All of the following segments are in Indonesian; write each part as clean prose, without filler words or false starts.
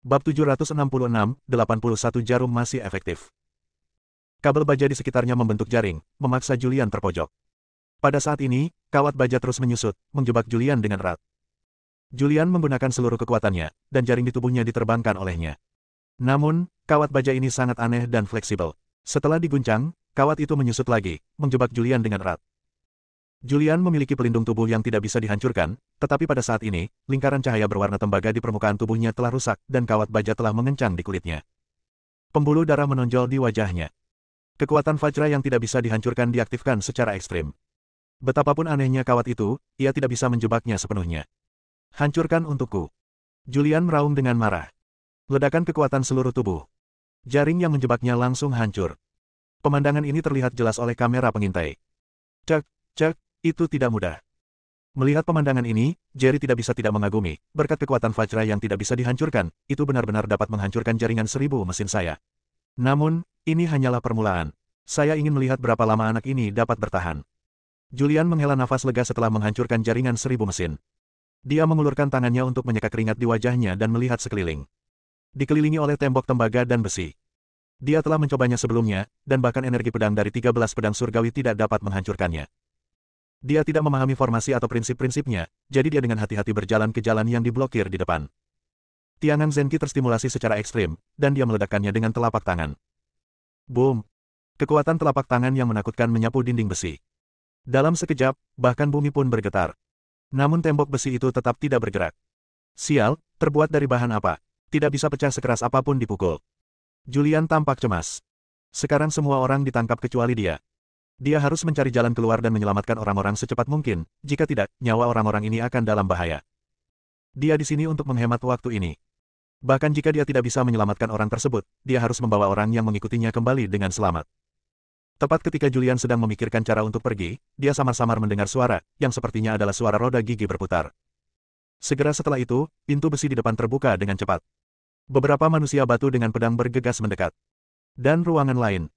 Bab 766, 81 jarum masih efektif. Kabel baja di sekitarnya membentuk jaring, memaksa Julian terpojok. Pada saat ini, kawat baja terus menyusut, menjebak Julian dengan erat. Julian menggunakan seluruh kekuatannya, dan jaring di tubuhnya diterbangkan olehnya. Namun, kawat baja ini sangat aneh dan fleksibel. Setelah diguncang, kawat itu menyusut lagi, menjebak Julian dengan erat. Julian memiliki pelindung tubuh yang tidak bisa dihancurkan, tetapi pada saat ini, lingkaran cahaya berwarna tembaga di permukaan tubuhnya telah rusak dan kawat baja telah mengencang di kulitnya. Pembuluh darah menonjol di wajahnya. Kekuatan Vajra yang tidak bisa dihancurkan diaktifkan secara ekstrim. Betapapun anehnya kawat itu, ia tidak bisa menjebaknya sepenuhnya. Hancurkan untukku. Julian meraung dengan marah. Ledakan kekuatan seluruh tubuh. Jaring yang menjebaknya langsung hancur. Pemandangan ini terlihat jelas oleh kamera pengintai. Cek, cek. Itu tidak mudah. Melihat pemandangan ini, Jerry tidak bisa tidak mengagumi. Berkat kekuatan Vajra yang tidak bisa dihancurkan, itu benar-benar dapat menghancurkan jaringan 1000 mesin saya. Namun, ini hanyalah permulaan. Saya ingin melihat berapa lama anak ini dapat bertahan. Julian menghela nafas lega setelah menghancurkan jaringan 1000 mesin. Dia mengulurkan tangannya untuk menyekat keringat di wajahnya dan melihat sekeliling. Dikelilingi oleh tembok tembaga dan besi. Dia telah mencobanya sebelumnya, dan bahkan energi pedang dari 13 pedang surgawi tidak dapat menghancurkannya. Dia tidak memahami formasi atau prinsip-prinsipnya, jadi dia dengan hati-hati berjalan ke jalan yang diblokir di depan. Tiangan Zenki terstimulasi secara ekstrim, dan dia meledakkannya dengan telapak tangan. Boom! Kekuatan telapak tangan yang menakutkan menyapu dinding besi. Dalam sekejap, bahkan bumi pun bergetar. Namun tembok besi itu tetap tidak bergerak. Sial, terbuat dari bahan apa? Tidak bisa pecah sekeras apapun dipukul. Julian tampak cemas. Sekarang semua orang ditangkap kecuali dia. Dia harus mencari jalan keluar dan menyelamatkan orang-orang secepat mungkin, jika tidak, nyawa orang-orang ini akan dalam bahaya. Dia di sini untuk menghemat waktu ini. Bahkan jika dia tidak bisa menyelamatkan orang tersebut, dia harus membawa orang yang mengikutinya kembali dengan selamat. Tepat ketika Julian sedang memikirkan cara untuk pergi, dia samar-samar mendengar suara, yang sepertinya adalah suara roda gigi berputar. Segera setelah itu, pintu besi di depan terbuka dengan cepat. Beberapa manusia batu dengan pedang bergegas mendekat. Dan ruangan lain.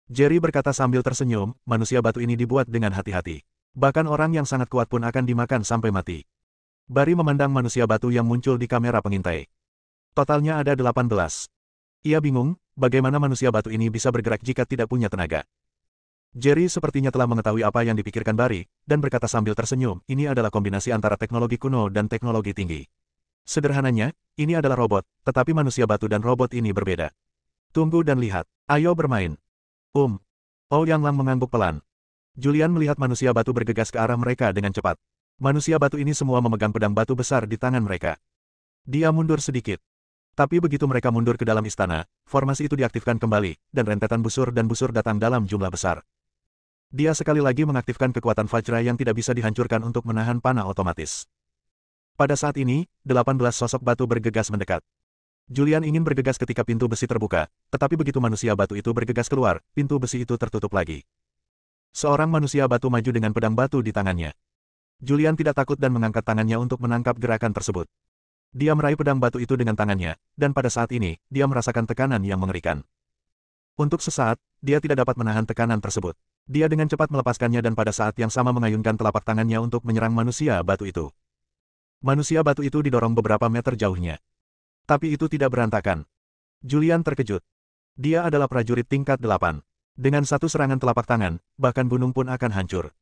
Jerry berkata sambil tersenyum, manusia batu ini dibuat dengan hati-hati. Bahkan orang yang sangat kuat pun akan dimakan sampai mati. Barry memandang manusia batu yang muncul di kamera pengintai. Totalnya ada 18. Ia bingung, bagaimana manusia batu ini bisa bergerak jika tidak punya tenaga. Jerry sepertinya telah mengetahui apa yang dipikirkan Barry, dan berkata sambil tersenyum, ini adalah kombinasi antara teknologi kuno dan teknologi tinggi. Sederhananya, ini adalah robot, tetapi manusia batu dan robot ini berbeda. Tunggu dan lihat, ayo bermain. Yang Lang mengangguk pelan. Julian melihat manusia batu bergegas ke arah mereka dengan cepat. Manusia batu ini semua memegang pedang batu besar di tangan mereka. Dia mundur sedikit. Tapi begitu mereka mundur ke dalam istana, formasi itu diaktifkan kembali, dan rentetan busur dan busur datang dalam jumlah besar. Dia sekali lagi mengaktifkan kekuatan Vajra yang tidak bisa dihancurkan untuk menahan panah otomatis. Pada saat ini, 18 sosok batu bergegas mendekat. Julian ingin bergegas ketika pintu besi terbuka, tetapi begitu manusia batu itu bergegas keluar, pintu besi itu tertutup lagi. Seorang manusia batu maju dengan pedang batu di tangannya. Julian tidak takut dan mengangkat tangannya untuk menangkap gerakan tersebut. Dia meraih pedang batu itu dengan tangannya, dan pada saat ini, dia merasakan tekanan yang mengerikan. Untuk sesaat, dia tidak dapat menahan tekanan tersebut. Dia dengan cepat melepaskannya dan pada saat yang sama mengayunkan telapak tangannya untuk menyerang manusia batu itu. Manusia batu itu didorong beberapa meter jauhnya. Tapi itu tidak berantakan. Julian terkejut. Dia adalah prajurit tingkat 8. Dengan satu serangan telapak tangan, bahkan gunung pun akan hancur.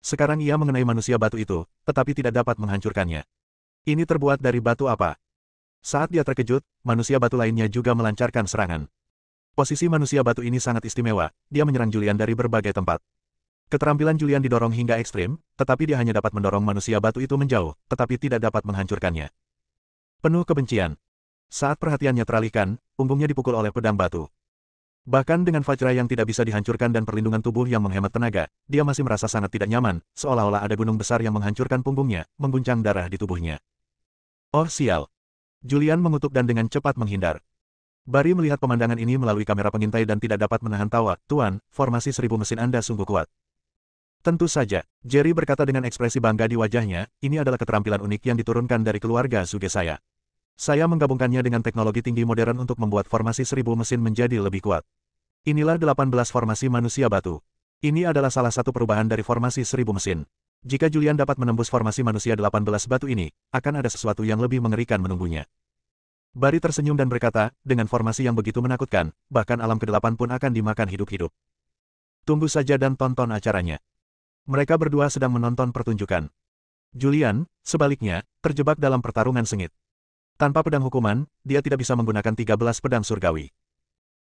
Sekarang ia mengenai manusia batu itu, tetapi tidak dapat menghancurkannya. Ini terbuat dari batu apa? Saat dia terkejut, manusia batu lainnya juga melancarkan serangan. Posisi manusia batu ini sangat istimewa, dia menyerang Julian dari berbagai tempat. Keterampilan Julian didorong hingga ekstrim, tetapi dia hanya dapat mendorong manusia batu itu menjauh, tetapi tidak dapat menghancurkannya. Penuh kebencian. Saat perhatiannya teralihkan, punggungnya dipukul oleh pedang batu. Bahkan dengan Vajra yang tidak bisa dihancurkan dan perlindungan tubuh yang menghemat tenaga, dia masih merasa sangat tidak nyaman, seolah-olah ada gunung besar yang menghancurkan punggungnya, mengguncang darah di tubuhnya. Oh sial! Julian mengutuk dan dengan cepat menghindar. Barry melihat pemandangan ini melalui kamera pengintai dan tidak dapat menahan tawa. Tuan, formasi 1000 mesin Anda sungguh kuat. Tentu saja, Jerry berkata dengan ekspresi bangga di wajahnya, ini adalah keterampilan unik yang diturunkan dari keluarga Suge saya. Saya menggabungkannya dengan teknologi tinggi modern untuk membuat formasi 1000 mesin menjadi lebih kuat. Inilah 18 formasi manusia batu. Ini adalah salah satu perubahan dari formasi 1000 mesin. Jika Julian dapat menembus formasi manusia 18 batu ini, akan ada sesuatu yang lebih mengerikan menunggunya. Bari tersenyum dan berkata, dengan formasi yang begitu menakutkan, bahkan alam kedelapan pun akan dimakan hidup-hidup. Tunggu saja dan tonton acaranya. Mereka berdua sedang menonton pertunjukan. Julian, sebaliknya, terjebak dalam pertarungan sengit. Tanpa pedang hukuman, dia tidak bisa menggunakan 13 pedang surgawi.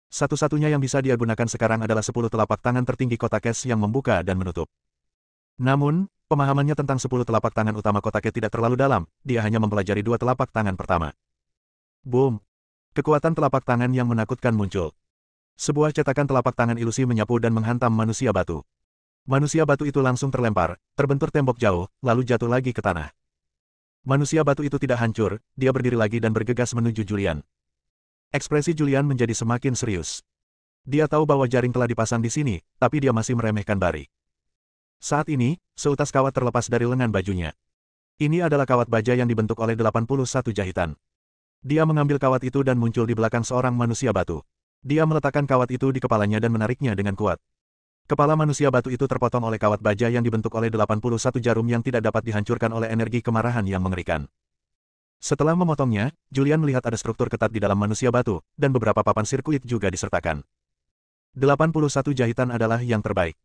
Satu-satunya yang bisa dia gunakan sekarang adalah 10 telapak tangan tertinggi kotak es yang membuka dan menutup. Namun, pemahamannya tentang 10 telapak tangan utama kotak es tidak terlalu dalam, dia hanya mempelajari 2 telapak tangan pertama. Boom! Kekuatan telapak tangan yang menakutkan muncul. Sebuah cetakan telapak tangan ilusi menyapu dan menghantam manusia batu. Manusia batu itu langsung terlempar, terbentur tembok jauh, lalu jatuh lagi ke tanah. Manusia batu itu tidak hancur, dia berdiri lagi dan bergegas menuju Julian. Ekspresi Julian menjadi semakin serius. Dia tahu bahwa jaring telah dipasang di sini, tapi dia masih meremehkan Bari. Saat ini, seutas kawat terlepas dari lengan bajunya. Ini adalah kawat baja yang dibentuk oleh 81 jahitan. Dia mengambil kawat itu dan muncul di belakang seorang manusia batu. Dia meletakkan kawat itu di kepalanya dan menariknya dengan kuat. Kepala manusia batu itu terpotong oleh kawat baja yang dibentuk oleh 81 jarum yang tidak dapat dihancurkan oleh energi kemarahan yang mengerikan. Setelah memotongnya, Julian melihat ada struktur ketat di dalam manusia batu, dan beberapa papan sirkuit juga disertakan. 81 jahitan adalah yang terbaik.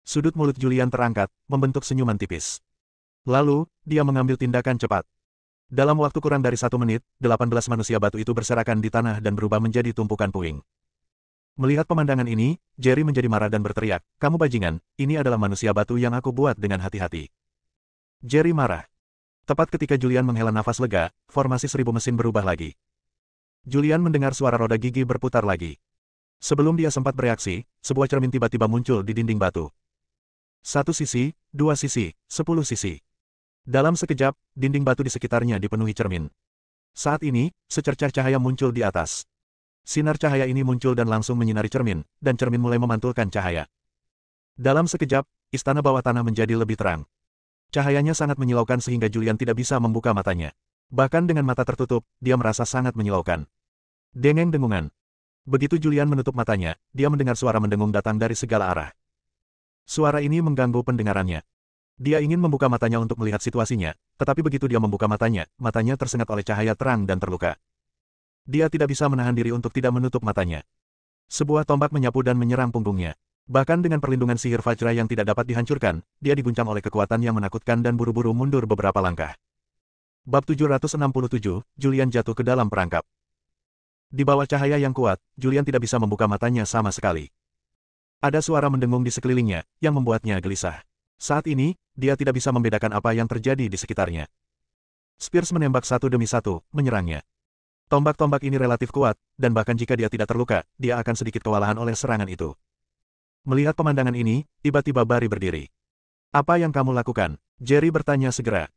Sudut mulut Julian terangkat, membentuk senyuman tipis. Lalu, dia mengambil tindakan cepat. Dalam waktu kurang dari 1 menit, 18 manusia batu itu berserakan di tanah dan berubah menjadi tumpukan puing. Melihat pemandangan ini, Jerry menjadi marah dan berteriak, "Kamu bajingan, ini adalah manusia batu yang aku buat dengan hati-hati." Jerry marah. Tepat ketika Julian menghela nafas lega, formasi 1000 mesin berubah lagi. Julian mendengar suara roda gigi berputar lagi. Sebelum dia sempat bereaksi, sebuah cermin tiba-tiba muncul di dinding batu. 1 sisi, 2 sisi, 10 sisi. Dalam sekejap, dinding batu di sekitarnya dipenuhi cermin. Saat ini, secercah cahaya muncul di atas. Sinar cahaya ini muncul dan langsung menyinari cermin, dan cermin mulai memantulkan cahaya. Dalam sekejap, istana bawah tanah menjadi lebih terang. Cahayanya sangat menyilaukan sehingga Julian tidak bisa membuka matanya. Bahkan dengan mata tertutup, dia merasa sangat menyilaukan. Dengeng-dengungan. Begitu Julian menutup matanya, dia mendengar suara mendengung datang dari segala arah. Suara ini mengganggu pendengarannya. Dia ingin membuka matanya untuk melihat situasinya, tetapi begitu dia membuka matanya, matanya tersengat oleh cahaya terang dan terluka. Dia tidak bisa menahan diri untuk tidak menutup matanya. Sebuah tombak menyapu dan menyerang punggungnya. Bahkan dengan perlindungan sihir Vajra yang tidak dapat dihancurkan, dia diguncang oleh kekuatan yang menakutkan dan buru-buru mundur beberapa langkah. Bab 767, Julian jatuh ke dalam perangkap. Di bawah cahaya yang kuat, Julian tidak bisa membuka matanya sama sekali. Ada suara mendengung di sekelilingnya, yang membuatnya gelisah. Saat ini, dia tidak bisa membedakan apa yang terjadi di sekitarnya. Spears menembak satu demi satu, menyerangnya. Tombak-tombak ini relatif kuat, dan bahkan jika dia tidak terluka, dia akan sedikit kewalahan oleh serangan itu. Melihat pemandangan ini, tiba-tiba Bari berdiri. "Apa yang kamu lakukan?" Jerry bertanya segera.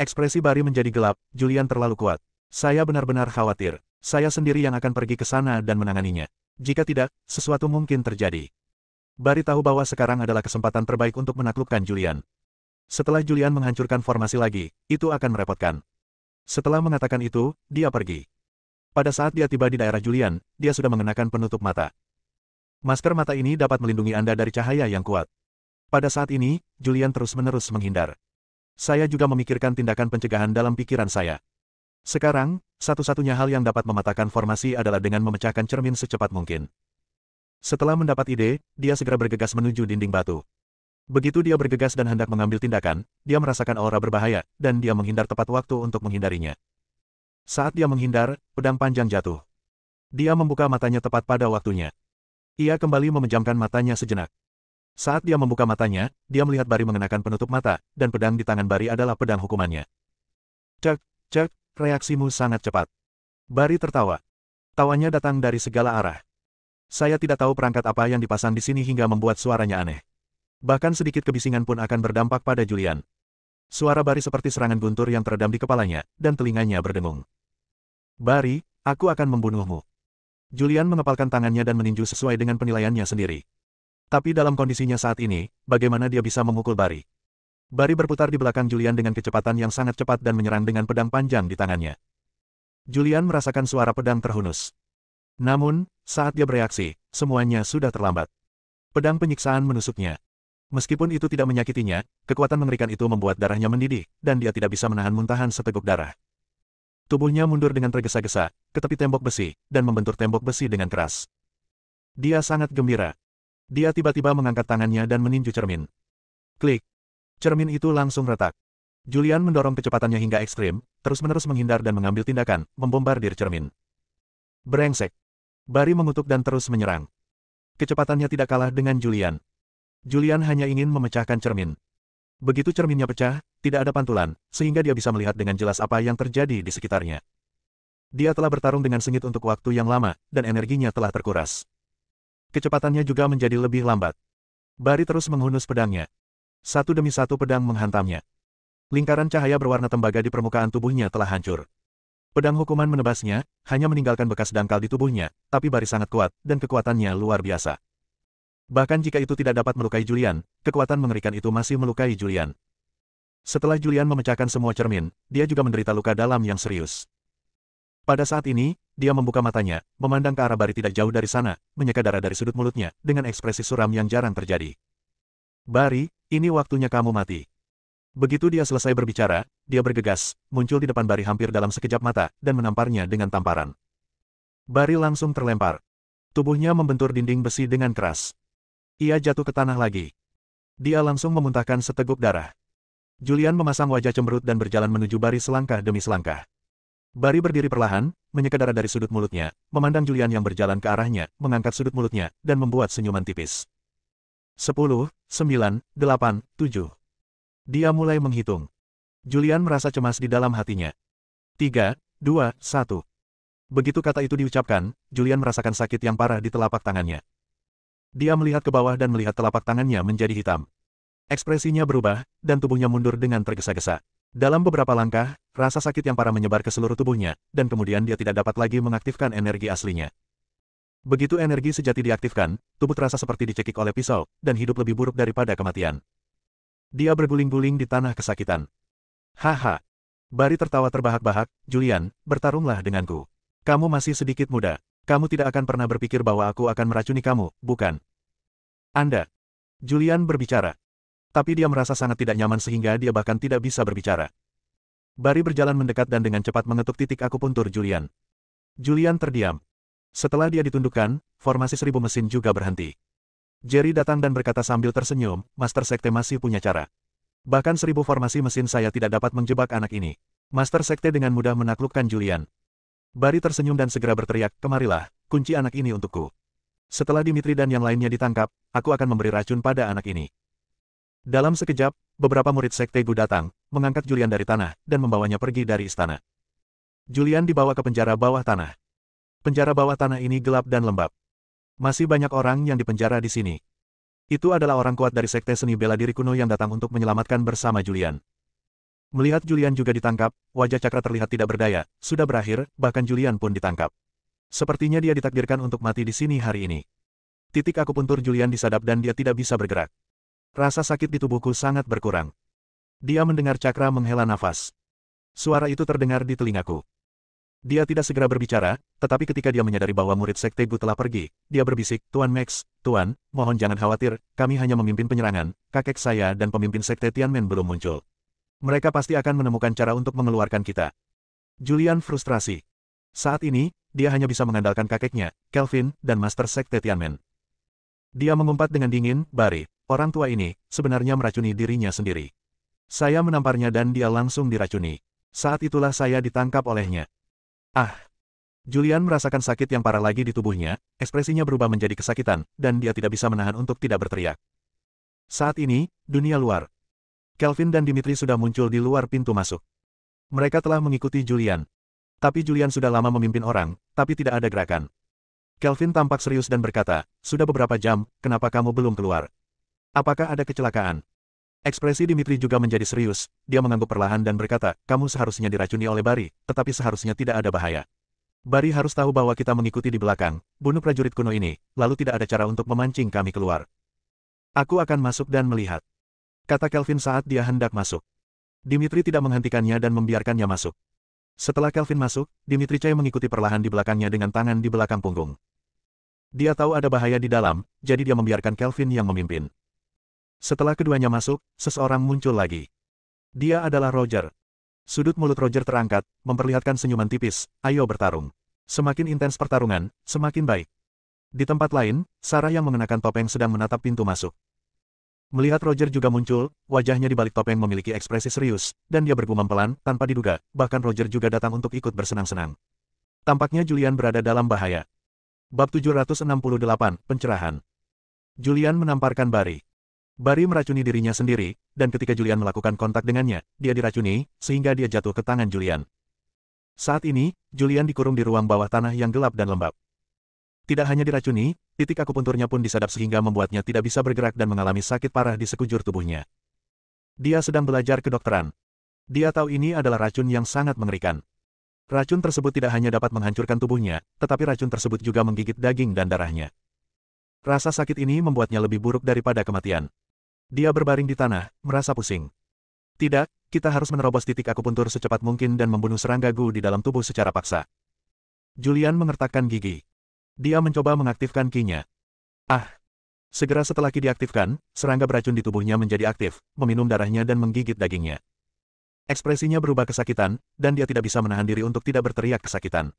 Ekspresi Bari menjadi gelap, "Julian terlalu kuat. Saya benar-benar khawatir. Saya sendiri yang akan pergi ke sana dan menanganinya. Jika tidak, sesuatu mungkin terjadi." Bari tahu bahwa sekarang adalah kesempatan terbaik untuk menaklukkan Julian. Setelah Julian menghancurkan formasi lagi, itu akan merepotkan. Setelah mengatakan itu, dia pergi. Pada saat dia tiba di daerah Julian, dia sudah mengenakan penutup mata. Masker mata ini dapat melindungi Anda dari cahaya yang kuat. Pada saat ini, Julian terus-menerus menghindar. Saya juga memikirkan tindakan pencegahan dalam pikiran saya. Sekarang, satu-satunya hal yang dapat mematahkan formasi adalah dengan memecahkan cermin secepat mungkin. Setelah mendapat ide, dia segera bergegas menuju dinding batu. Begitu dia bergegas dan hendak mengambil tindakan, dia merasakan aura berbahaya, dan dia menghindar tepat waktu untuk menghindarinya. Saat dia menghindar, pedang panjang jatuh. Dia membuka matanya tepat pada waktunya. Ia kembali memejamkan matanya sejenak. Saat dia membuka matanya, dia melihat Bari mengenakan penutup mata, dan pedang di tangan Bari adalah pedang hukumannya. "Cek, cek, reaksimu sangat cepat." Bari tertawa. Tawanya datang dari segala arah. "Saya tidak tahu perangkat apa yang dipasang di sini hingga membuat suaranya aneh. Bahkan sedikit kebisingan pun akan berdampak pada Julian." Suara Bari seperti serangan guntur yang teredam di kepalanya, dan telinganya berdengung. "Bari, aku akan membunuhmu." Julian mengepalkan tangannya dan meninju sesuai dengan penilaiannya sendiri. Tapi dalam kondisinya saat ini, bagaimana dia bisa memukul Bari? Bari berputar di belakang Julian dengan kecepatan yang sangat cepat dan menyerang dengan pedang panjang di tangannya. Julian merasakan suara pedang terhunus. Namun, saat dia bereaksi, semuanya sudah terlambat. Pedang penyiksaan menusuknya. Meskipun itu tidak menyakitinya, kekuatan mengerikan itu membuat darahnya mendidih, dan dia tidak bisa menahan muntahan seteguk darah. Tubuhnya mundur dengan tergesa-gesa, ke tepi tembok besi, dan membentur tembok besi dengan keras. Dia sangat gembira. Dia tiba-tiba mengangkat tangannya dan meninju cermin. Klik. Cermin itu langsung retak. Julian mendorong kecepatannya hingga ekstrim, terus-menerus menghindar dan mengambil tindakan, membombardir cermin. Brengsek. Barry mengutuk dan terus menyerang. Kecepatannya tidak kalah dengan Julian. Julian hanya ingin memecahkan cermin. Begitu cerminnya pecah, tidak ada pantulan, sehingga dia bisa melihat dengan jelas apa yang terjadi di sekitarnya. Dia telah bertarung dengan sengit untuk waktu yang lama, dan energinya telah terkuras. Kecepatannya juga menjadi lebih lambat. Barry terus menghunus pedangnya. Satu demi satu pedang menghantamnya. Lingkaran cahaya berwarna tembaga di permukaan tubuhnya telah hancur. Pedang hukuman menebasnya, hanya meninggalkan bekas dangkal di tubuhnya, tapi Barry sangat kuat, dan kekuatannya luar biasa. Bahkan jika itu tidak dapat melukai Julian, kekuatan mengerikan itu masih melukai Julian. Setelah Julian memecahkan semua cermin, dia juga menderita luka dalam yang serius. Pada saat ini, dia membuka matanya, memandang ke arah Barry tidak jauh dari sana, menyeka darah dari sudut mulutnya, dengan ekspresi suram yang jarang terjadi. Barry, ini waktunya kamu mati. Begitu dia selesai berbicara, dia bergegas, muncul di depan Barry hampir dalam sekejap mata, dan menamparnya dengan tamparan. Barry langsung terlempar. Tubuhnya membentur dinding besi dengan keras. Ia jatuh ke tanah lagi. Dia langsung memuntahkan seteguk darah. Julian memasang wajah cemberut dan berjalan menuju Barry selangkah demi selangkah. Barry berdiri perlahan, menyeka darah dari sudut mulutnya, memandang Julian yang berjalan ke arahnya, mengangkat sudut mulutnya, dan membuat senyuman tipis. 10, 9, 8, 7. Dia mulai menghitung. Julian merasa cemas di dalam hatinya. 3, 2, 1. Begitu kata itu diucapkan, Julian merasakan sakit yang parah di telapak tangannya. Dia melihat ke bawah dan melihat telapak tangannya menjadi hitam. Ekspresinya berubah, dan tubuhnya mundur dengan tergesa-gesa. Dalam beberapa langkah, rasa sakit yang parah menyebar ke seluruh tubuhnya, dan kemudian dia tidak dapat lagi mengaktifkan energi aslinya. Begitu energi sejati diaktifkan, tubuh terasa seperti dicekik oleh pisau, dan hidup lebih buruk daripada kematian. Dia berguling-guling di tanah kesakitan. Haha. Barry tertawa terbahak-bahak, Julian, bertarunglah denganku. Kamu masih sedikit muda. Kamu tidak akan pernah berpikir bahwa aku akan meracuni kamu, bukan? Anda. Julian berbicara. Tapi dia merasa sangat tidak nyaman sehingga dia bahkan tidak bisa berbicara. Barry berjalan mendekat dan dengan cepat mengetuk titik akupuntur Julian. Julian terdiam. Setelah dia ditundukkan, formasi 1000 mesin juga berhenti. Jerry datang dan berkata sambil tersenyum, Master Sekte masih punya cara. Bahkan 1000 formasi mesin saya tidak dapat menjebak anak ini. Master Sekte dengan mudah menaklukkan Julian. Barry tersenyum dan segera berteriak, kemarilah, kunci anak ini untukku. Setelah Dimitri dan yang lainnya ditangkap, aku akan memberi racun pada anak ini. Dalam sekejap, beberapa murid Sekte Gu datang, mengangkat Julian dari tanah, dan membawanya pergi dari istana. Julian dibawa ke penjara bawah tanah. Penjara bawah tanah ini gelap dan lembab. Masih banyak orang yang dipenjara di sini. Itu adalah orang kuat dari Sekte Seni Bela Diri Kuno yang datang untuk menyelamatkan bersama Julian. Melihat Julian juga ditangkap, wajah Cakra terlihat tidak berdaya, sudah berakhir, bahkan Julian pun ditangkap. Sepertinya dia ditakdirkan untuk mati di sini hari ini. Titik akupuntur Julian disadap dan dia tidak bisa bergerak. Rasa sakit di tubuhku sangat berkurang. Dia mendengar Cakra menghela nafas. Suara itu terdengar di telingaku. Dia tidak segera berbicara, tetapi ketika dia menyadari bahwa murid Sekte Gu telah pergi, dia berbisik, Tuan Max, Tuan, mohon jangan khawatir, kami hanya memimpin penyerangan, kakek saya dan pemimpin Sekte Tianmen belum muncul. Mereka pasti akan menemukan cara untuk mengeluarkan kita. Julian frustrasi. Saat ini, dia hanya bisa mengandalkan kakeknya, Kelvin, dan Master Sekte Tianmen. Dia mengumpat dengan dingin, Barry, orang tua ini, sebenarnya meracuni dirinya sendiri. Saya menamparnya dan dia langsung diracuni. Saat itulah saya ditangkap olehnya. Ah! Julian merasakan sakit yang parah lagi di tubuhnya, ekspresinya berubah menjadi kesakitan, dan dia tidak bisa menahan untuk tidak berteriak. Saat ini, dunia luar. Kelvin dan Dimitri sudah muncul di luar pintu masuk. Mereka telah mengikuti Julian. Tapi Julian sudah lama memimpin orang, tapi tidak ada gerakan. Kelvin tampak serius dan berkata, sudah beberapa jam, kenapa kamu belum keluar? Apakah ada kecelakaan? Ekspresi Dimitri juga menjadi serius, dia mengangguk perlahan dan berkata, kamu seharusnya diracuni oleh Barry, tetapi seharusnya tidak ada bahaya. Barry harus tahu bahwa kita mengikuti di belakang, bunuh prajurit kuno ini, lalu tidak ada cara untuk memancing kami keluar. Aku akan masuk dan melihat. Kata Kelvin saat dia hendak masuk. Dimitri tidak menghentikannya dan membiarkannya masuk. Setelah Kelvin masuk, Dimitri Chai mengikuti perlahan di belakangnya dengan tangan di belakang punggung. Dia tahu ada bahaya di dalam, jadi dia membiarkan Kelvin yang memimpin. Setelah keduanya masuk, seseorang muncul lagi. Dia adalah Roger. Sudut mulut Roger terangkat, memperlihatkan senyuman tipis, ayo bertarung. Semakin intens pertarungan, semakin baik. Di tempat lain, Sarah yang mengenakan topeng sedang menatap pintu masuk. Melihat Roger juga muncul, wajahnya di balik topeng memiliki ekspresi serius, dan dia bergumam pelan, tanpa diduga, bahkan Roger juga datang untuk ikut bersenang-senang. Tampaknya Julian berada dalam bahaya. Bab 768, Pencerahan. Julian menamparkan Barry. Barry meracuni dirinya sendiri, dan ketika Julian melakukan kontak dengannya, dia diracuni, sehingga dia jatuh ke tangan Julian. Saat ini, Julian dikurung di ruang bawah tanah yang gelap dan lembab. Tidak hanya diracuni, titik akupunturnya pun disadap sehingga membuatnya tidak bisa bergerak dan mengalami sakit parah di sekujur tubuhnya. Dia sedang belajar kedokteran. Dia tahu ini adalah racun yang sangat mengerikan. Racun tersebut tidak hanya dapat menghancurkan tubuhnya, tetapi racun tersebut juga menggigit daging dan darahnya. Rasa sakit ini membuatnya lebih buruk daripada kematian. Dia berbaring di tanah, merasa pusing. Tidak, kita harus menerobos titik akupuntur secepat mungkin dan membunuh serangga Gu di dalam tubuh secara paksa. Julian mengertakkan gigi. Dia mencoba mengaktifkan ki-nya. Segera setelah ki diaktifkan, serangga beracun di tubuhnya menjadi aktif, meminum darahnya dan menggigit dagingnya. Ekspresinya berubah kesakitan, dan dia tidak bisa menahan diri untuk tidak berteriak kesakitan.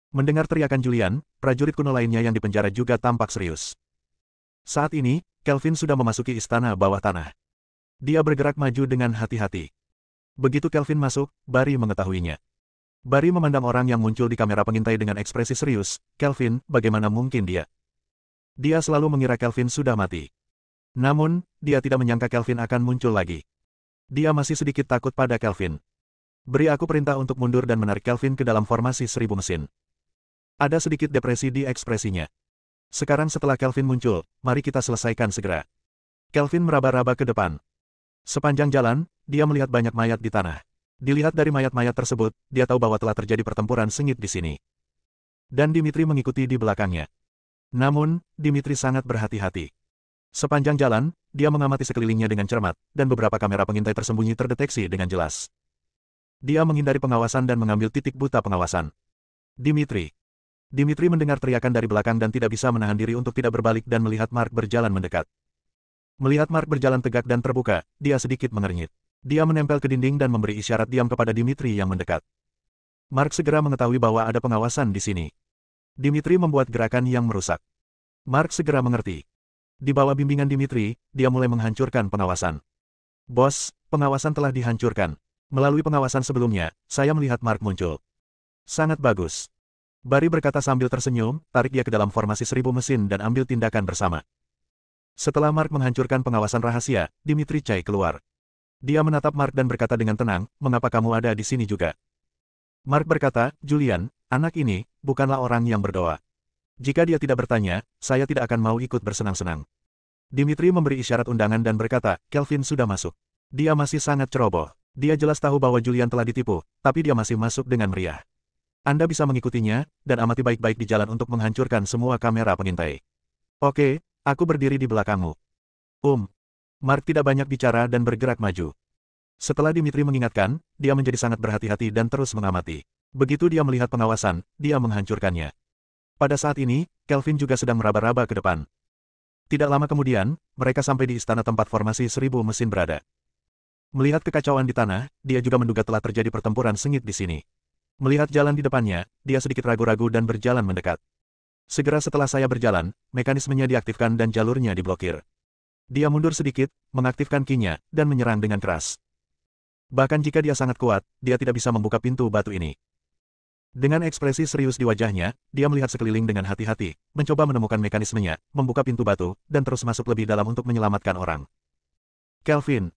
Mendengar teriakan Julian, prajurit kuno lainnya yang dipenjara juga tampak serius. Saat ini, Kelvin sudah memasuki istana bawah tanah. Dia bergerak maju dengan hati-hati. Begitu Kelvin masuk, Barry mengetahuinya. Barry memandang orang yang muncul di kamera pengintai dengan ekspresi serius. Kelvin, bagaimana mungkin dia? Dia selalu mengira Kelvin sudah mati. Namun, dia tidak menyangka Kelvin akan muncul lagi. Dia masih sedikit takut pada Kelvin. Beri aku perintah untuk mundur dan menarik Kelvin ke dalam formasi 1000 mesin. Ada sedikit depresi di ekspresinya. Sekarang setelah Kelvin muncul, mari kita selesaikan segera. Kelvin meraba-raba ke depan. Sepanjang jalan, dia melihat banyak mayat di tanah. Dilihat dari mayat-mayat tersebut, dia tahu bahwa telah terjadi pertempuran sengit di sini. Dan Dimitri mengikuti di belakangnya. Namun, Dimitri sangat berhati-hati. Sepanjang jalan, dia mengamati sekelilingnya dengan cermat, dan beberapa kamera pengintai tersembunyi terdeteksi dengan jelas. Dia menghindari pengawasan dan mengambil titik buta pengawasan. Dimitri mendengar teriakan dari belakang dan tidak bisa menahan diri untuk tidak berbalik dan melihat Mark berjalan mendekat. Melihat Mark berjalan tegak dan terbuka, dia sedikit mengernyit. Dia menempel ke dinding dan memberi isyarat diam kepada Dimitri yang mendekat. Mark segera mengetahui bahwa ada pengawasan di sini. Dimitri membuat gerakan yang merusak. Mark segera mengerti. Di bawah bimbingan Dimitri, dia mulai menghancurkan pengawasan. Bos, pengawasan telah dihancurkan. Melalui pengawasan sebelumnya, saya melihat Mark muncul. Sangat bagus. Barry berkata sambil tersenyum, tarik dia ke dalam formasi 1000 mesin dan ambil tindakan bersama. Setelah Mark menghancurkan pengawasan rahasia, Dimitri Chai keluar. Dia menatap Mark dan berkata dengan tenang, mengapa kamu ada di sini juga? Mark berkata, Julian, anak ini, bukanlah orang yang berdoa. Jika dia tidak bertanya, saya tidak akan mau ikut bersenang-senang. Dimitri memberi isyarat undangan dan berkata, Kelvin sudah masuk. Dia masih sangat ceroboh. Dia jelas tahu bahwa Julian telah ditipu, tapi dia masih masuk dengan meriah. Anda bisa mengikutinya, dan amati baik-baik di jalan untuk menghancurkan semua kamera pengintai. Oke, aku berdiri di belakangmu. Mark tidak banyak bicara dan bergerak maju. Setelah Dimitri mengingatkan, dia menjadi sangat berhati-hati dan terus mengamati. Begitu dia melihat pengawasan, dia menghancurkannya. Pada saat ini, Kelvin juga sedang meraba-raba ke depan. Tidak lama kemudian, mereka sampai di istana tempat formasi 1000 mesin berada. Melihat kekacauan di tanah, dia juga menduga telah terjadi pertempuran sengit di sini. Melihat jalan di depannya, dia sedikit ragu-ragu dan berjalan mendekat. Segera setelah saya berjalan, mekanismenya diaktifkan dan jalurnya diblokir. Dia mundur sedikit, mengaktifkan ki-nya, dan menyerang dengan keras. Bahkan jika dia sangat kuat, dia tidak bisa membuka pintu batu ini. Dengan ekspresi serius di wajahnya, dia melihat sekeliling dengan hati-hati, mencoba menemukan mekanismenya, membuka pintu batu, dan terus masuk lebih dalam untuk menyelamatkan orang. Kelvin!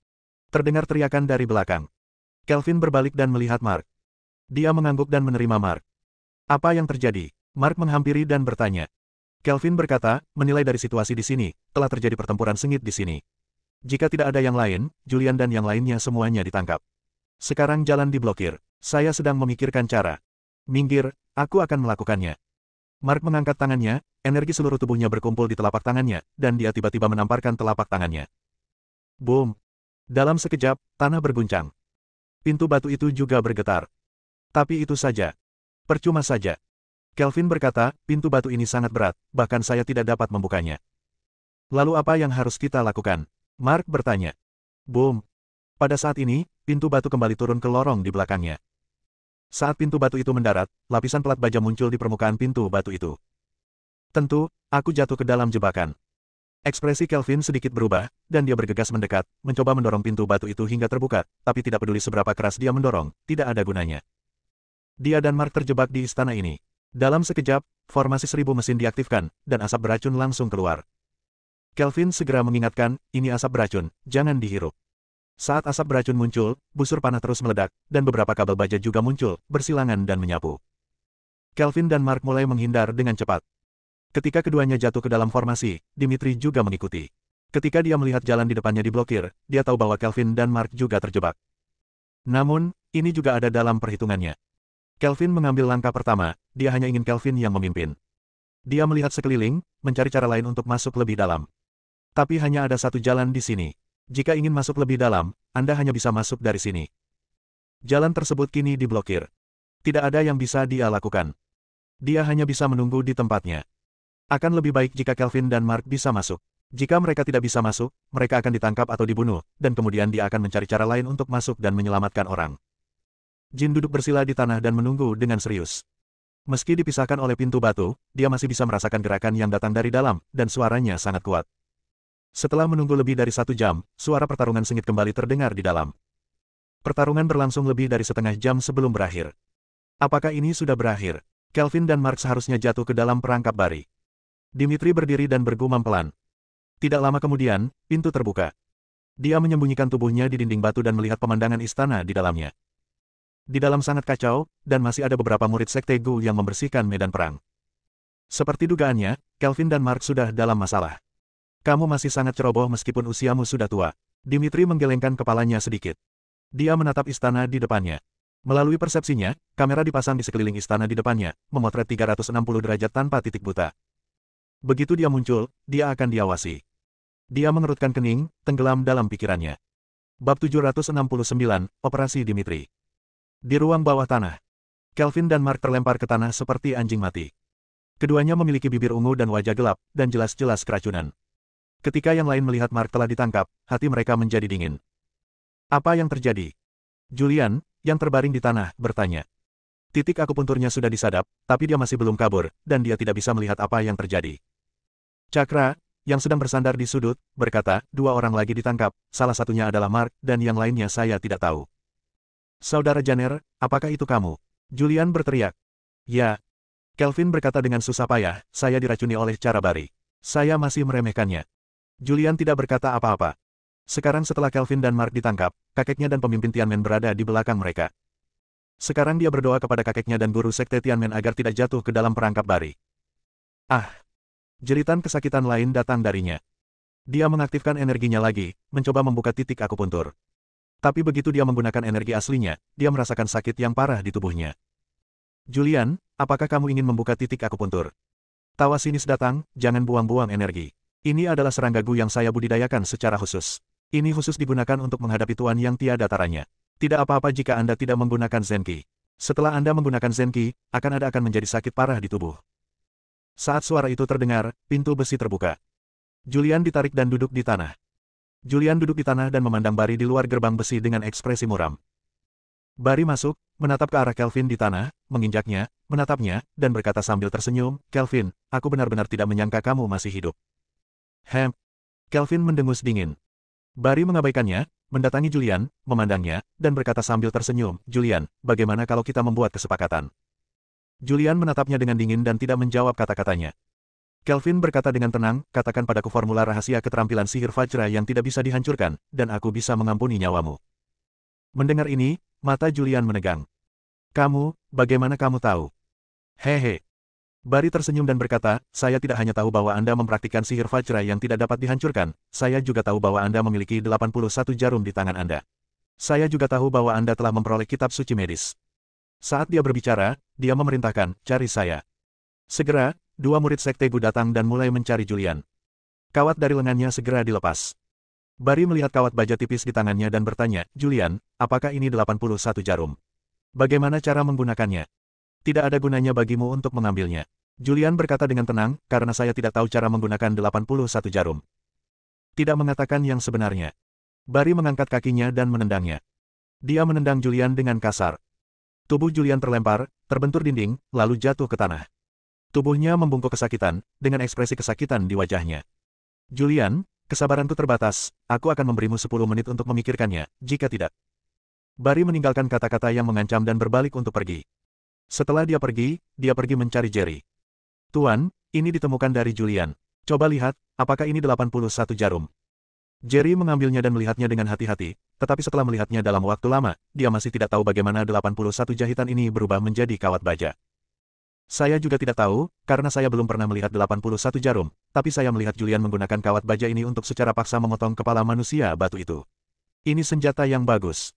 Terdengar teriakan dari belakang. Kelvin berbalik dan melihat Mark. Dia mengangguk dan menerima Mark. Apa yang terjadi? Mark menghampiri dan bertanya. Kelvin berkata, menilai dari situasi di sini, telah terjadi pertempuran sengit di sini. Jika tidak ada yang lain, Julian dan yang lainnya semuanya ditangkap. Sekarang jalan diblokir. Saya sedang memikirkan cara. Minggir, aku akan melakukannya. Mark mengangkat tangannya, energi seluruh tubuhnya berkumpul di telapak tangannya, dan dia tiba-tiba menamparkan telapak tangannya. Boom! Dalam sekejap, tanah berguncang. Pintu batu itu juga bergetar. Tapi itu saja. Percuma saja. Kelvin berkata, pintu batu ini sangat berat, bahkan saya tidak dapat membukanya. Lalu apa yang harus kita lakukan? Mark bertanya. Boom! Pada saat ini, pintu batu kembali turun ke lorong di belakangnya. Saat pintu batu itu mendarat, lapisan pelat baja muncul di permukaan pintu batu itu. Tentu, aku jatuh ke dalam jebakan. Ekspresi Kelvin sedikit berubah, dan dia bergegas mendekat, mencoba mendorong pintu batu itu hingga terbuka, tapi tidak peduli seberapa keras dia mendorong, tidak ada gunanya. Dia dan Mark terjebak di istana ini. Dalam sekejap, formasi 1000 mesin diaktifkan, dan asap beracun langsung keluar. Kelvin segera mengingatkan, ini asap beracun, jangan dihirup. Saat asap beracun muncul, busur panah terus meledak, dan beberapa kabel baja juga muncul, bersilangan dan menyapu. Kelvin dan Mark mulai menghindar dengan cepat. Ketika keduanya jatuh ke dalam formasi, Dimitri juga mengikuti. Ketika dia melihat jalan di depannya diblokir, dia tahu bahwa Kelvin dan Mark juga terjebak. Namun, ini juga ada dalam perhitungannya. Kelvin mengambil langkah pertama, dia hanya ingin Kelvin yang memimpin. Dia melihat sekeliling, mencari cara lain untuk masuk lebih dalam. Tapi hanya ada satu jalan di sini. Jika ingin masuk lebih dalam, Anda hanya bisa masuk dari sini. Jalan tersebut kini diblokir. Tidak ada yang bisa dia lakukan. Dia hanya bisa menunggu di tempatnya. Akan lebih baik jika Kelvin dan Mark bisa masuk. Jika mereka tidak bisa masuk, mereka akan ditangkap atau dibunuh, dan kemudian dia akan mencari cara lain untuk masuk dan menyelamatkan orang. Jin duduk bersila di tanah dan menunggu dengan serius. Meski dipisahkan oleh pintu batu, dia masih bisa merasakan gerakan yang datang dari dalam, dan suaranya sangat kuat. Setelah menunggu lebih dari 1 jam, suara pertarungan sengit kembali terdengar di dalam. Pertarungan berlangsung lebih dari setengah jam sebelum berakhir. Apakah ini sudah berakhir? Kelvin dan Mark seharusnya jatuh ke dalam perangkap Bari. Dimitri berdiri dan bergumam pelan. Tidak lama kemudian, pintu terbuka. Dia menyembunyikan tubuhnya di dinding batu dan melihat pemandangan istana di dalamnya. Di dalam sangat kacau, dan masih ada beberapa murid Sekte Gu yang membersihkan medan perang. Seperti dugaannya, Kelvin dan Mark sudah dalam masalah. Kamu masih sangat ceroboh meskipun usiamu sudah tua. Dimitri menggelengkan kepalanya sedikit. Dia menatap istana di depannya. Melalui persepsinya, kamera dipasang di sekeliling istana di depannya, memotret 360 derajat tanpa titik buta. Begitu dia muncul, dia akan diawasi. Dia mengerutkan kening, tenggelam dalam pikirannya. Bab 769, Operasi Dimitri. Di ruang bawah tanah, Kelvin dan Mark terlempar ke tanah seperti anjing mati. Keduanya memiliki bibir ungu dan wajah gelap, dan jelas-jelas keracunan. Ketika yang lain melihat Mark telah ditangkap, hati mereka menjadi dingin. Apa yang terjadi? Julian, yang terbaring di tanah, bertanya. Titik akupunturnya sudah disadap, tapi dia masih belum kabur, dan dia tidak bisa melihat apa yang terjadi. Cakra, yang sedang bersandar di sudut, berkata, 2 orang lagi ditangkap, salah satunya adalah Mark, dan yang lainnya saya tidak tahu. Saudara Janer, apakah itu kamu? Julian berteriak. Ya. Kelvin berkata dengan susah payah, saya diracuni oleh cara Bari. Saya masih meremehkannya. Julian tidak berkata apa-apa. Sekarang setelah Kelvin dan Mark ditangkap, kakeknya dan pemimpin Tianmen berada di belakang mereka. Sekarang dia berdoa kepada kakeknya dan guru sekte Tianmen agar tidak jatuh ke dalam perangkap Bari. Ah! Jeritan kesakitan lain datang darinya. Dia mengaktifkan energinya lagi, mencoba membuka titik akupuntur. Tapi begitu dia menggunakan energi aslinya, dia merasakan sakit yang parah di tubuhnya. Julian, apakah kamu ingin membuka titik akupuntur? Tawa sinis datang, jangan buang-buang energi. Ini adalah serangga Gu yang saya budidayakan secara khusus. Ini khusus digunakan untuk menghadapi tuan yang tiada taranya. Tidak apa-apa jika Anda tidak menggunakan Zenki. Setelah Anda menggunakan Zenki, akan menjadi sakit parah di tubuh. Saat suara itu terdengar, pintu besi terbuka. Julian ditarik dan duduk di tanah. Julian duduk di tanah dan memandang Bari di luar gerbang besi dengan ekspresi muram. Bari masuk, menatap ke arah Kelvin di tanah, menginjaknya, menatapnya, dan berkata sambil tersenyum, Kelvin, aku benar-benar tidak menyangka kamu masih hidup. Kelvin mendengus dingin. Bari mengabaikannya, mendatangi Julian, memandangnya, dan berkata sambil tersenyum, Julian, bagaimana kalau kita membuat kesepakatan? Julian menatapnya dengan dingin dan tidak menjawab kata-katanya. Kelvin berkata dengan tenang, katakan padaku formula rahasia keterampilan sihir Vajra yang tidak bisa dihancurkan, dan aku bisa mengampuni nyawamu. Mendengar ini, mata Julian menegang. Kamu, bagaimana kamu tahu? Hehe. Bari tersenyum dan berkata, saya tidak hanya tahu bahwa Anda mempraktikkan sihir Vajra yang tidak dapat dihancurkan, saya juga tahu bahwa Anda memiliki 81 jarum di tangan Anda. Saya juga tahu bahwa Anda telah memperoleh kitab suci medis. Saat dia berbicara, dia memerintahkan, cari saya. Segera, 2 murid Sekte Gu datang dan mulai mencari Julian. Kawat dari lengannya segera dilepas. Bari melihat kawat baja tipis di tangannya dan bertanya, Julian, apakah ini 81 jarum? Bagaimana cara menggunakannya? Tidak ada gunanya bagimu untuk mengambilnya. Julian berkata dengan tenang, karena saya tidak tahu cara menggunakan 81 jarum. Tidak mengatakan yang sebenarnya. Barry mengangkat kakinya dan menendangnya. Dia menendang Julian dengan kasar. Tubuh Julian terlempar, terbentur dinding, lalu jatuh ke tanah. Tubuhnya membungkuk kesakitan, dengan ekspresi kesakitan di wajahnya. Julian, kesabaranku terbatas, aku akan memberimu 10 menit untuk memikirkannya, jika tidak. Barry meninggalkan kata-kata yang mengancam dan berbalik untuk pergi. Setelah dia pergi mencari Jerry. Tuan, ini ditemukan dari Julian. Coba lihat, apakah ini 81 jarum? Jerry mengambilnya dan melihatnya dengan hati-hati, tetapi setelah melihatnya dalam waktu lama, dia masih tidak tahu bagaimana 81 jahitan ini berubah menjadi kawat baja. Saya juga tidak tahu, karena saya belum pernah melihat 81 jarum, tapi saya melihat Julian menggunakan kawat baja ini untuk secara paksa memotong kepala manusia batu itu. Ini senjata yang bagus.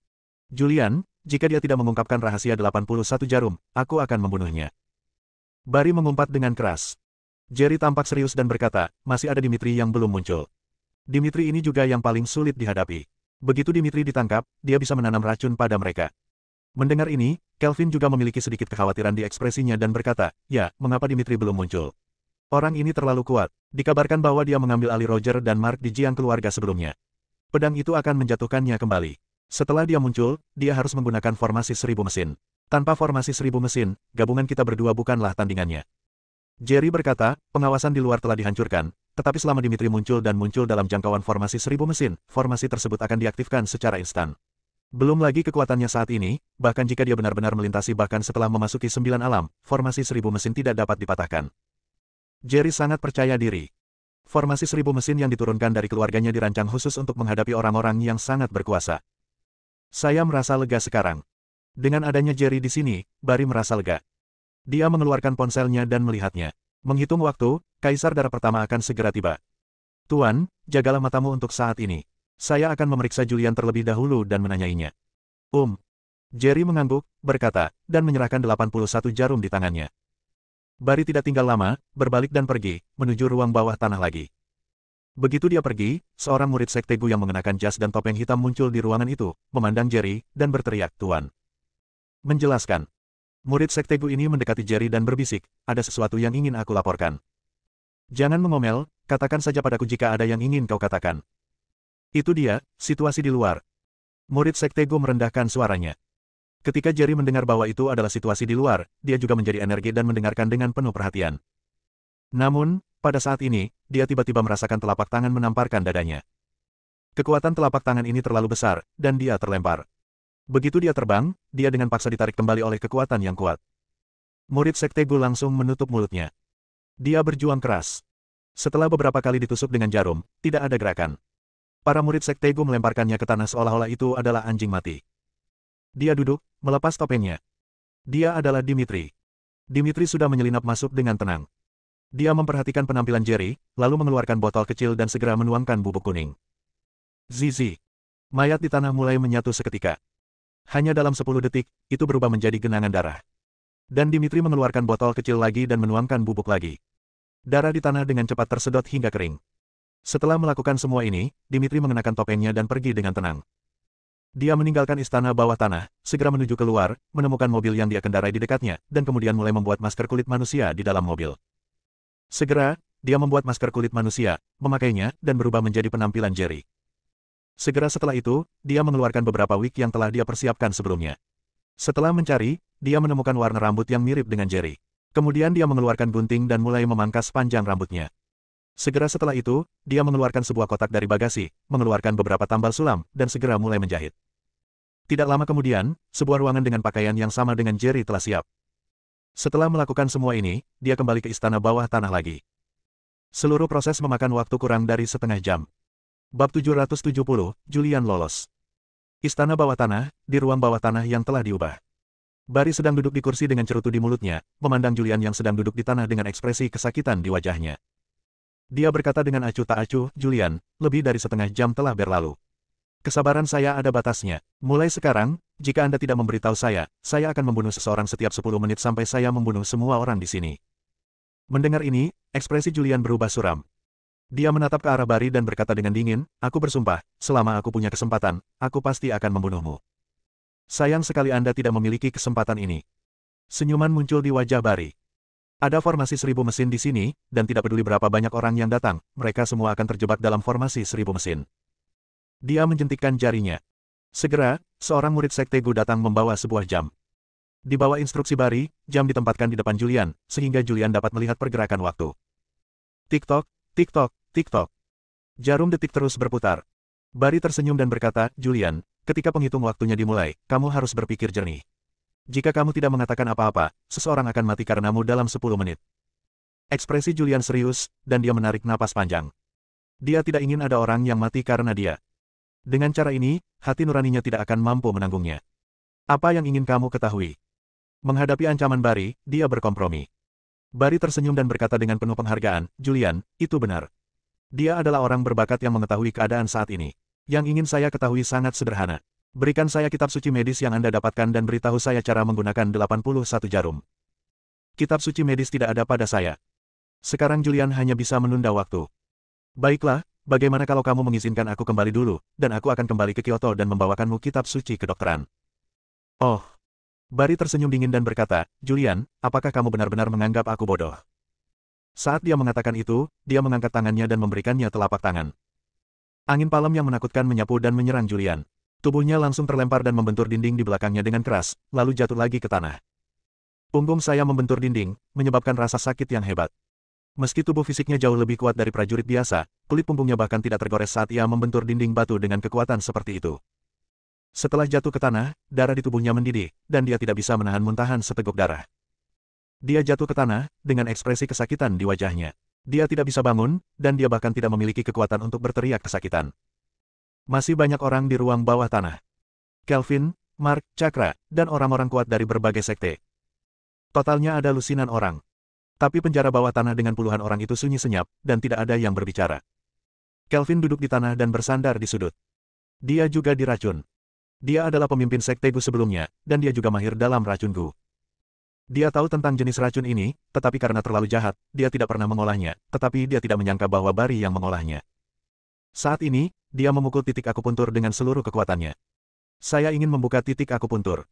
Julian, jika dia tidak mengungkapkan rahasia 81 jarum, aku akan membunuhnya. Barry mengumpat dengan keras. Jerry tampak serius dan berkata, masih ada Dimitri yang belum muncul. Dimitri ini juga yang paling sulit dihadapi. Begitu Dimitri ditangkap, dia bisa menanam racun pada mereka. Mendengar ini, Kelvin juga memiliki sedikit kekhawatiran di ekspresinya dan berkata, ya, mengapa Dimitri belum muncul? Orang ini terlalu kuat. Dikabarkan bahwa dia mengambil alih Roger dan Mark di Jiang keluarga sebelumnya. Pedang itu akan menjatuhkannya kembali. Setelah dia muncul, dia harus menggunakan formasi 1000 mesin. Tanpa formasi 1000 mesin, gabungan kita berdua bukanlah tandingannya. Jerry berkata, pengawasan di luar telah dihancurkan, tetapi selama Dimitri muncul dalam jangkauan formasi 1000 mesin, formasi tersebut akan diaktifkan secara instan. Belum lagi kekuatannya saat ini, bahkan jika dia benar-benar melintasi bahkan setelah memasuki 9 alam, formasi 1000 mesin tidak dapat dipatahkan. Jerry sangat percaya diri. Formasi 1000 mesin yang diturunkan dari keluarganya dirancang khusus untuk menghadapi orang-orang yang sangat berkuasa. Saya merasa lega sekarang. Dengan adanya Jerry di sini, Barry merasa lega. Dia mengeluarkan ponselnya dan melihatnya. Menghitung waktu, Kaisar Darah pertama akan segera tiba. Tuan, jagalah matamu untuk saat ini. Saya akan memeriksa Julian terlebih dahulu dan menanyainya. Jerry mengangguk, berkata, dan menyerahkan 81 jarum di tangannya. Barry tidak tinggal lama, berbalik dan pergi, menuju ruang bawah tanah lagi. Begitu dia pergi, seorang murid Sekte Gu yang mengenakan jas dan topeng hitam muncul di ruangan itu, memandang Jerry, dan berteriak, Tuan. Menjelaskan. Murid Sekte Gu ini mendekati Jerry dan berbisik, ada sesuatu yang ingin aku laporkan. Jangan mengomel, katakan saja padaku jika ada yang ingin kau katakan. Itu dia, situasi di luar. Murid Sekte Gu merendahkan suaranya. Ketika Jerry mendengar bahwa itu adalah situasi di luar, dia juga menjadi energi dan mendengarkan dengan penuh perhatian. Namun, pada saat ini, dia tiba-tiba merasakan telapak tangan menamparkan dadanya. Kekuatan telapak tangan ini terlalu besar, dan dia terlempar. Begitu dia terbang, dia dengan paksa ditarik kembali oleh kekuatan yang kuat. Murid Sekte Gu langsung menutup mulutnya. Dia berjuang keras. Setelah beberapa kali ditusuk dengan jarum, tidak ada gerakan. Para murid Sekte Gu melemparkannya ke tanah seolah-olah itu adalah anjing mati. Dia duduk, melepas topengnya. Dia adalah Dimitri. Dimitri sudah menyelinap masuk dengan tenang. Dia memperhatikan penampilan Jerry, lalu mengeluarkan botol kecil dan segera menuangkan bubuk kuning. Zizi. Mayat di tanah mulai menyatu seketika. Hanya dalam 10 detik, itu berubah menjadi genangan darah. Dan Dimitri mengeluarkan botol kecil lagi dan menuangkan bubuk lagi. Darah di tanah dengan cepat tersedot hingga kering. Setelah melakukan semua ini, Dimitri mengenakan topengnya dan pergi dengan tenang. Dia meninggalkan istana bawah tanah, segera menuju keluar, menemukan mobil yang dia kendarai di dekatnya, dan kemudian mulai membuat masker kulit manusia di dalam mobil. Segera, dia membuat masker kulit manusia, memakainya, dan berubah menjadi penampilan Jerry. Segera setelah itu, dia mengeluarkan beberapa wig yang telah dia persiapkan sebelumnya. Setelah mencari, dia menemukan warna rambut yang mirip dengan Jerry. Kemudian dia mengeluarkan gunting dan mulai memangkas panjang rambutnya. Segera setelah itu, dia mengeluarkan sebuah kotak dari bagasi, mengeluarkan beberapa tambal sulam, dan segera mulai menjahit. Tidak lama kemudian, sebuah ruangan dengan pakaian yang sama dengan Jerry telah siap. Setelah melakukan semua ini, dia kembali ke istana bawah tanah lagi. Seluruh proses memakan waktu kurang dari setengah jam. Bab 770, Julian lolos. Istana bawah tanah, di ruang bawah tanah yang telah diubah. Barry sedang duduk di kursi dengan cerutu di mulutnya, memandang Julian yang sedang duduk di tanah dengan ekspresi kesakitan di wajahnya. Dia berkata dengan acuh tak acuh, Julian, lebih dari setengah jam telah berlalu. Kesabaran saya ada batasnya. Mulai sekarang, jika Anda tidak memberitahu saya akan membunuh seseorang setiap 10 menit sampai saya membunuh semua orang di sini. Mendengar ini, ekspresi Julian berubah suram. Dia menatap ke arah Barry dan berkata dengan dingin, aku bersumpah, selama aku punya kesempatan, aku pasti akan membunuhmu. Sayang sekali Anda tidak memiliki kesempatan ini. Senyuman muncul di wajah Barry. Ada formasi 1000 mesin di sini, dan tidak peduli berapa banyak orang yang datang, mereka semua akan terjebak dalam formasi 1000 mesin. Dia menjentikkan jarinya. Segera, seorang murid Sekte Gu datang membawa sebuah jam. Di bawah instruksi Bari, jam ditempatkan di depan Julian, sehingga Julian dapat melihat pergerakan waktu. Tik-tok, tik-tok, tik-tok. Jarum detik terus berputar. Bari tersenyum dan berkata, Julian, ketika penghitung waktunya dimulai, kamu harus berpikir jernih. Jika kamu tidak mengatakan apa-apa, seseorang akan mati karenamu dalam 10 menit. Ekspresi Julian serius, dan dia menarik napas panjang. Dia tidak ingin ada orang yang mati karena dia. Dengan cara ini, hati nuraninya tidak akan mampu menanggungnya. Apa yang ingin kamu ketahui? Menghadapi ancaman Bari, dia berkompromi. Bari tersenyum dan berkata dengan penuh penghargaan, Julian, itu benar. Dia adalah orang berbakat yang mengetahui keadaan saat ini. Yang ingin saya ketahui sangat sederhana. Berikan saya kitab suci medis yang Anda dapatkan dan beritahu saya cara menggunakan 81 jarum. Kitab suci medis tidak ada pada saya. Sekarang Julian hanya bisa menunda waktu. Baiklah, bagaimana kalau kamu mengizinkan aku kembali dulu, dan aku akan kembali ke Kyoto dan membawakanmu kitab suci kedokteran. Oh. Bari tersenyum dingin dan berkata, Julian, apakah kamu benar-benar menganggap aku bodoh? Saat dia mengatakan itu, dia mengangkat tangannya dan memberikannya telapak tangan. Angin palem yang menakutkan menyapu dan menyerang Julian. Tubuhnya langsung terlempar dan membentur dinding di belakangnya dengan keras, lalu jatuh lagi ke tanah. Punggung saya membentur dinding, menyebabkan rasa sakit yang hebat. Meski tubuh fisiknya jauh lebih kuat dari prajurit biasa, kulit punggungnya bahkan tidak tergores saat ia membentur dinding batu dengan kekuatan seperti itu. Setelah jatuh ke tanah, darah di tubuhnya mendidih, dan dia tidak bisa menahan muntahan seteguk darah. Dia jatuh ke tanah, dengan ekspresi kesakitan di wajahnya. Dia tidak bisa bangun, dan dia bahkan tidak memiliki kekuatan untuk berteriak kesakitan. Masih banyak orang di ruang bawah tanah. Kelvin, Mark, Cakra, dan orang-orang kuat dari berbagai sekte. Totalnya ada lusinan orang. Tapi penjara bawah tanah dengan puluhan orang itu sunyi senyap, dan tidak ada yang berbicara. Kelvin duduk di tanah dan bersandar di sudut. Dia juga diracun. Dia adalah pemimpin sekte Gu sebelumnya, dan dia juga mahir dalam racun Gu. Dia tahu tentang jenis racun ini, tetapi karena terlalu jahat, dia tidak pernah mengolahnya, tetapi dia tidak menyangka bahwa Bari yang mengolahnya. Saat ini, dia memukul titik akupuntur dengan seluruh kekuatannya. Saya ingin membuka titik akupuntur.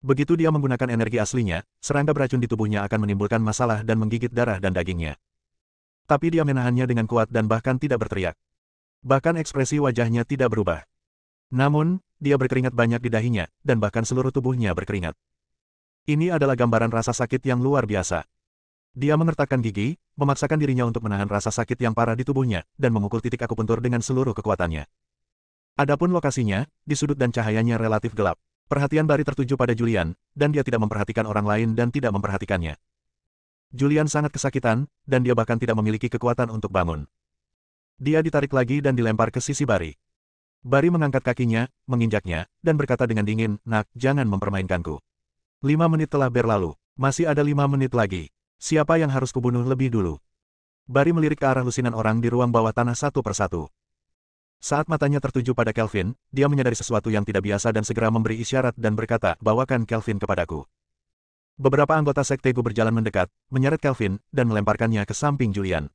Begitu dia menggunakan energi aslinya, serangga beracun di tubuhnya akan menimbulkan masalah dan menggigit darah dan dagingnya. Tapi dia menahannya dengan kuat dan bahkan tidak berteriak. Bahkan ekspresi wajahnya tidak berubah. Namun, dia berkeringat banyak di dahinya, dan bahkan seluruh tubuhnya berkeringat. Ini adalah gambaran rasa sakit yang luar biasa. Dia mengertakkan gigi, memaksakan dirinya untuk menahan rasa sakit yang parah di tubuhnya, dan memukul titik akupuntur dengan seluruh kekuatannya. Adapun lokasinya, di sudut dan cahayanya relatif gelap. Perhatian Bari tertuju pada Julian, dan dia tidak memperhatikan orang lain dan tidak memperhatikannya. Julian sangat kesakitan, dan dia bahkan tidak memiliki kekuatan untuk bangun. Dia ditarik lagi dan dilempar ke sisi Bari. Bari mengangkat kakinya, menginjaknya, dan berkata dengan dingin, Nak, jangan mempermainkanku. 5 menit telah berlalu. Masih ada 5 menit lagi. Siapa yang harus kubunuh lebih dulu? Bari melirik ke arah lusinan orang di ruang bawah tanah satu persatu. Saat matanya tertuju pada Kelvin, dia menyadari sesuatu yang tidak biasa dan segera memberi isyarat dan berkata, bawakan Kelvin kepadaku. Beberapa anggota sekte Gu berjalan mendekat, menyeret Kelvin, dan melemparkannya ke samping Julian.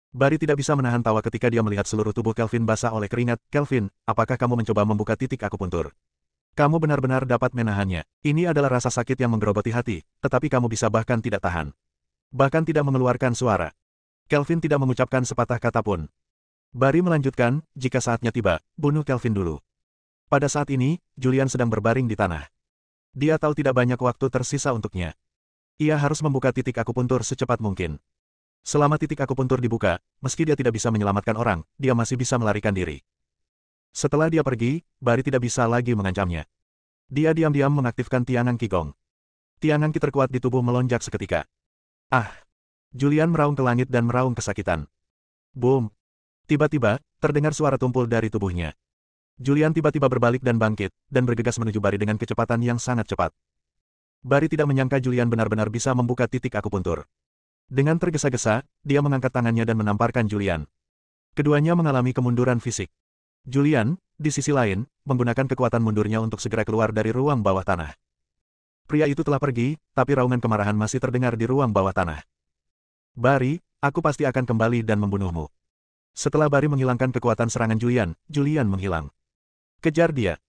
Bari tidak bisa menahan tawa ketika dia melihat seluruh tubuh Kelvin basah oleh keringat. Kelvin, apakah kamu mencoba membuka titik akupuntur? Kamu benar-benar dapat menahannya. Ini adalah rasa sakit yang menggerogoti hati, tetapi kamu bisa bahkan tidak tahan. Bahkan tidak mengeluarkan suara. Kelvin tidak mengucapkan sepatah kata pun. Bari melanjutkan, jika saatnya tiba, bunuh Kelvin dulu. Pada saat ini, Julian sedang berbaring di tanah. Dia tahu tidak banyak waktu tersisa untuknya. Ia harus membuka titik akupuntur secepat mungkin. Selama titik akupuntur dibuka, meski dia tidak bisa menyelamatkan orang, dia masih bisa melarikan diri. Setelah dia pergi, Bari tidak bisa lagi mengancamnya. Dia diam-diam mengaktifkan tiangan Qigong. Tiangan Qi terkuat di tubuh melonjak seketika. Ah! Julian meraung ke langit dan meraung kesakitan. Boom! Tiba-tiba, terdengar suara tumpul dari tubuhnya. Julian tiba-tiba berbalik dan bangkit, dan bergegas menuju Bari dengan kecepatan yang sangat cepat. Bari tidak menyangka Julian benar-benar bisa membuka titik akupuntur. Dengan tergesa-gesa, dia mengangkat tangannya dan menamparkan Julian. Keduanya mengalami kemunduran fisik. Julian, di sisi lain, menggunakan kekuatan mundurnya untuk segera keluar dari ruang bawah tanah. Pria itu telah pergi, tapi raungan kemarahan masih terdengar di ruang bawah tanah. Bari, aku pasti akan kembali dan membunuhmu. Setelah Bari menghilangkan kekuatan serangan Julian, Julian menghilang. Kejar dia.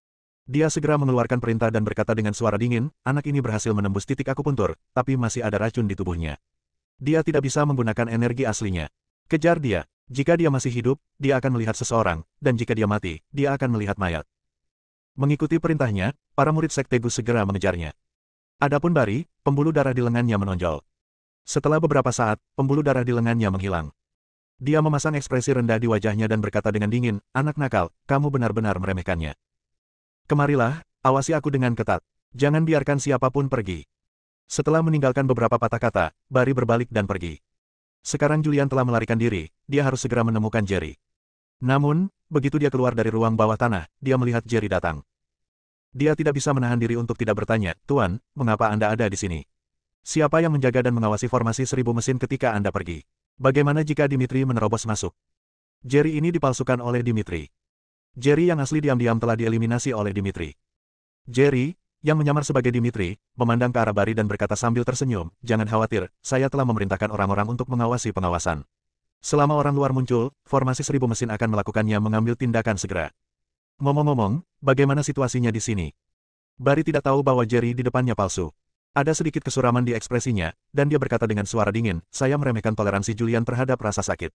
Dia segera mengeluarkan perintah dan berkata dengan suara dingin, anak ini berhasil menembus titik akupuntur, tapi masih ada racun di tubuhnya. Dia tidak bisa menggunakan energi aslinya. Kejar dia. Jika dia masih hidup, dia akan melihat seseorang, dan jika dia mati, dia akan melihat mayat. Mengikuti perintahnya, para murid Sekte Gus segera mengejarnya. Adapun Bari, pembuluh darah di lengannya menonjol. Setelah beberapa saat, pembuluh darah di lengannya menghilang. Dia memasang ekspresi rendah di wajahnya dan berkata dengan dingin, "Anak nakal, kamu benar-benar meremehkannya. Kemarilah, awasi aku dengan ketat. Jangan biarkan siapapun pergi." Setelah meninggalkan beberapa patah kata, Bari berbalik dan pergi. Sekarang Julian telah melarikan diri, dia harus segera menemukan Jerry. Namun, begitu dia keluar dari ruang bawah tanah, dia melihat Jerry datang. Dia tidak bisa menahan diri untuk tidak bertanya, "Tuan, mengapa Anda ada di sini? Siapa yang menjaga dan mengawasi formasi 1000 mesin ketika Anda pergi? Bagaimana jika Dimitri menerobos masuk?" Jerry ini dipalsukan oleh Dimitri. Jerry yang asli diam-diam telah dieliminasi oleh Dimitri. Jerry, yang menyamar sebagai Dimitri, memandang ke arah Bari dan berkata sambil tersenyum, "Jangan khawatir, saya telah memerintahkan orang-orang untuk mengawasi pengawasan. Selama orang luar muncul, formasi 1000 mesin akan melakukannya mengambil tindakan segera." Ngomong-ngomong, bagaimana situasinya di sini? Bari tidak tahu bahwa Jerry di depannya palsu. Ada sedikit kesuraman di ekspresinya, dan dia berkata dengan suara dingin, "Saya meremehkan toleransi Julian terhadap rasa sakit."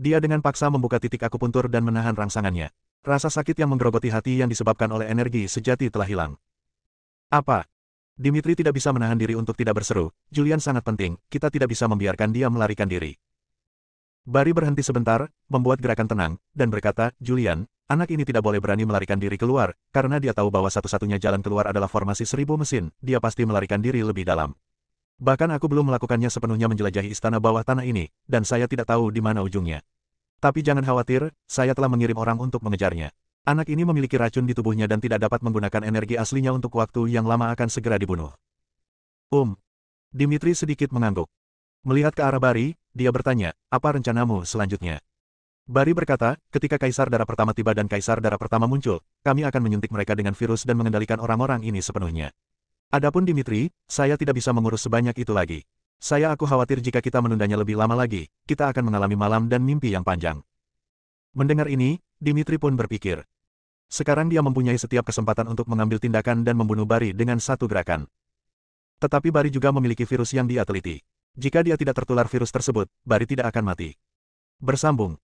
Dia dengan paksa membuka titik akupuntur dan menahan rangsangannya. Rasa sakit yang menggerogoti hati yang disebabkan oleh energi sejati telah hilang. "Apa?" Dimitri tidak bisa menahan diri untuk tidak berseru, "Julian sangat penting, kita tidak bisa membiarkan dia melarikan diri." Bari berhenti sebentar, membuat gerakan tenang, dan berkata, "Julian, anak ini tidak boleh berani melarikan diri keluar, karena dia tahu bahwa satu-satunya jalan keluar adalah formasi 1000 mesin, dia pasti melarikan diri lebih dalam. Bahkan aku belum melakukannya sepenuhnya menjelajahi istana bawah tanah ini, dan saya tidak tahu di mana ujungnya. Tapi jangan khawatir, saya telah mengirim orang untuk mengejarnya. Anak ini memiliki racun di tubuhnya dan tidak dapat menggunakan energi aslinya untuk waktu yang lama akan segera dibunuh." Dimitri sedikit mengangguk. Melihat ke arah Bari, dia bertanya, "Apa rencanamu selanjutnya?" Bari berkata, "Ketika Kaisar Darah Pertama tiba dan Kaisar Darah Pertama muncul, kami akan menyuntik mereka dengan virus dan mengendalikan orang-orang ini sepenuhnya. Adapun Dimitri, saya tidak bisa mengurus sebanyak itu lagi. Aku khawatir jika kita menundanya lebih lama lagi, kita akan mengalami malam dan mimpi yang panjang." Mendengar ini, Dimitri pun berpikir. Sekarang dia mempunyai setiap kesempatan untuk mengambil tindakan dan membunuh Bari dengan satu gerakan. Tetapi Bari juga memiliki virus yang dia teliti. Jika dia tidak tertular virus tersebut, Bari tidak akan mati. Bersambung.